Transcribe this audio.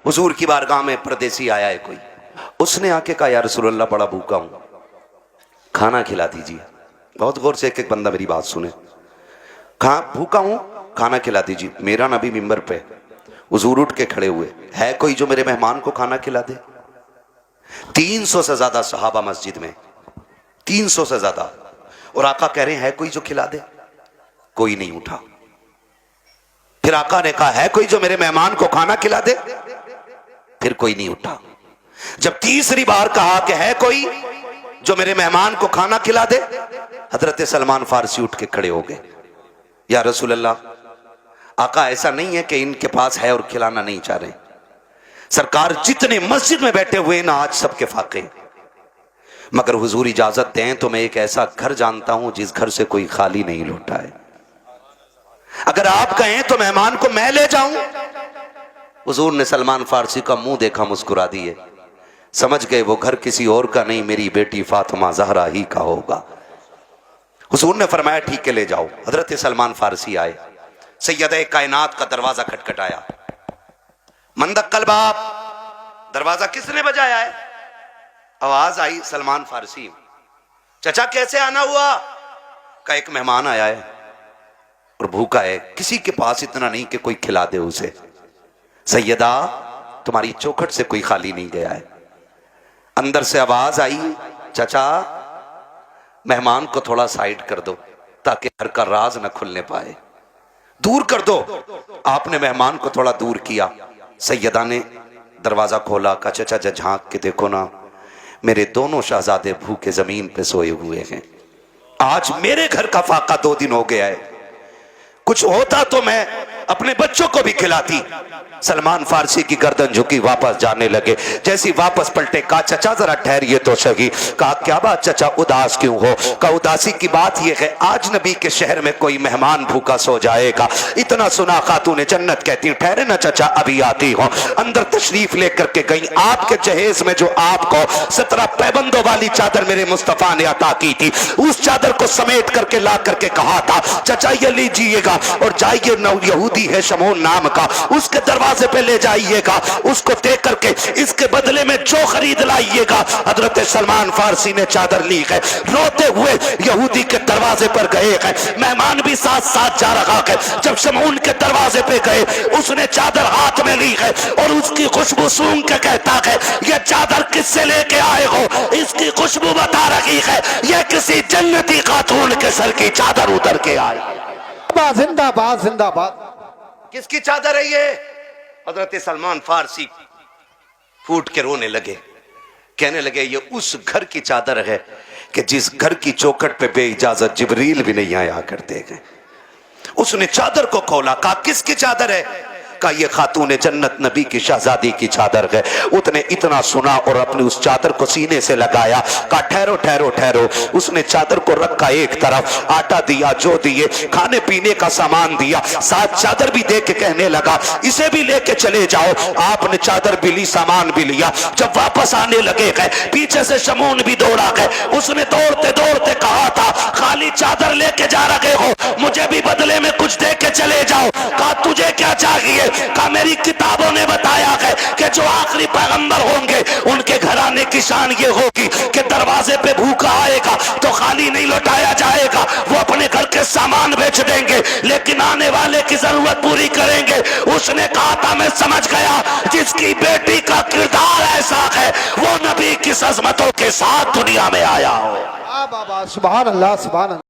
हुजूर की बारगाह में परदेसी आया है कोई, उसने आके कहा या रसूल अल्लाह बड़ा भूखा हूं, खाना खिला दीजिए। बहुत गौर से एक एक बंदा मेरी बात सुने। भूखा हूं, खाना खिला दीजिए। मेरा नबी मिंबर पे, हुजूर उठ के खड़े हुए, है कोई जो मेरे मेहमान को खाना खिला दे? 300 से ज्यादा सहाबा मस्जिद में, 300 से ज्यादा, और आका कह रहे हैं है कोई जो खिला दे? कोई नहीं उठा। फिर आका ने कहा है कोई जो मेरे मेहमान को खाना खिला दे? फिर कोई नहीं उठा। जब तीसरी बार कहा कि है कोई जो मेरे मेहमान को खाना खिला दे, हजरत सलमान फारसी उठ के खड़े हो गए, या रसूल अल्लाह, आका ऐसा नहीं है कि इनके पास है और खिलाना नहीं चाह रहे। सरकार जितने मस्जिद में बैठे हुए ना आज सबके फाके, मगर हुजूर इजाजत दें तो मैं एक ऐसा घर जानता हूं जिस घर से कोई खाली नहीं लौटा है। अगर आप कहें तो मेहमान को मैं ले जाऊं। हुजूर ने सलमान फारसी का मुंह देखा, मुस्कुरा दिए, समझ गए वो घर किसी और का नहीं, मेरी बेटी फातिमा जहरा ही का होगा। हुजूर ने फरमाया ठीक है ले जाओ। हजरत सलमान फारसी आए, सैयद कायनात का दरवाजा खटखटाया, मंदक्कल बाप, दरवाजा किसने बजाया है? आवाज आई सलमान फारसी, चचा कैसे आना हुआ? का एक मेहमान आया है और भूखा है, किसी के पास इतना नहीं कि कोई खिला दे उसे। सैयदा तुम्हारी चौखट से कोई खाली नहीं गया है। अंदर से आवाज आई, चचा मेहमान को थोड़ा साइड कर दो ताकि घर का राज न खुलने पाए, दूर कर दो। आपने मेहमान को थोड़ा दूर किया। सैयदा ने दरवाजा खोला, कहा चचा जा झांक के देखो ना, मेरे दोनों शहजादे भूखे जमीन पे सोए हुए हैं। आज मेरे घर का फाका 2 दिन हो गया है, कुछ होता तो मैं अपने बच्चों को भी खिलाती। सलमान फारसी की गर्दन झुकी, वापस जाने लगे। जैसी वापस पलटे, कहा चचा जरा ठहरिए तो सही। कहा क्या बात चचा उदास क्यों हो? कहा उदासी की बात यह है आज नबी के शहर में कोई मेहमान भूखा सो जाएगा, इतना सुना खातूने जन्नत कहती, ठहरे ना चचा अभी आती हो। अंदर तशरीफ लेकर के गई, आपके जहेज में जो आपको 17 पैबंदों वाली चादर मेरे मुस्तफा ने अता की थी, उस चादर को समेट करके ला करके कहा था चचा ये लीजिएगा और जाइए, यहूदी है शमून नाम का, उसके दरवाजे पे ले जाइएगा, उसको दे करके इसके बदले में जो खरीद लाइएगा। हजरत सलमान फारसी ने चादर ली है, रोते हुए यहूदी के दरवाजे पर गए हैं, मेहमान भी साथ साथ जा रहा है। जब शमून के दरवाजे पे गए, उसने चादर हाथ में ली है और उसकी खुशबू सूंघ के कहता है ये चादर किससे लेके आए हो? इसकी खुशबू बता रही है ये किसी जन्नती खातून के सर की चादर उतर के आई। जिंदाबाद जिंदाबाद। किसकी चादर है ये? हजरत सलमान फारसी फूट के रोने लगे, कहने लगे ये उस घर की चादर है कि जिस घर की चौखट पे बेइजाजत जिब्रील भी नहीं आया करते हैं। उसने चादर को खोला, कहा किसकी चादर है? कहा ये खातून जन्नत नबी की शहजादी की चादर है। उसने इतना सुना और अपनी उस चादर को सीने से लगाया, कहा ठहरो ठहरो ठहरो। उसने चादर को रखा एक तरफ, आटा दिया, जो दिए, खाने पीने का सामान दिया, साथ चादर भी दे के कहने लगा इसे भी लेके चले जाओ। आपने चादर भी ली, सामान भी लिया। जब वापस आने लगे गए, पीछे से शमून भी दौड़ा गए। उसने दौड़ते दौड़ते कहा था खाली चादर लेके जा रहे हो, मुझे भी बदले में कुछ दे के चले जाओ। कहा तुझे क्या चाहिए? कहा मेरी किताबों ने बताया है कि जो आखिरी पैगंबर होंगे उनके घराने की शान ये होगी कि दरवाजे पे भूखा आएगा तो खाली नहीं लौटाया जाएगा, वो अपने घर के सामान बेच देंगे लेकिन आने वाले की जरूरत पूरी करेंगे। उसने कहा था मैं समझ गया जिसकी बेटी का किरदार ऐसा है वो नबी की अजमतों के साथ दुनिया में आया हो। सुभान अल्लाह सुभान अल्लाह।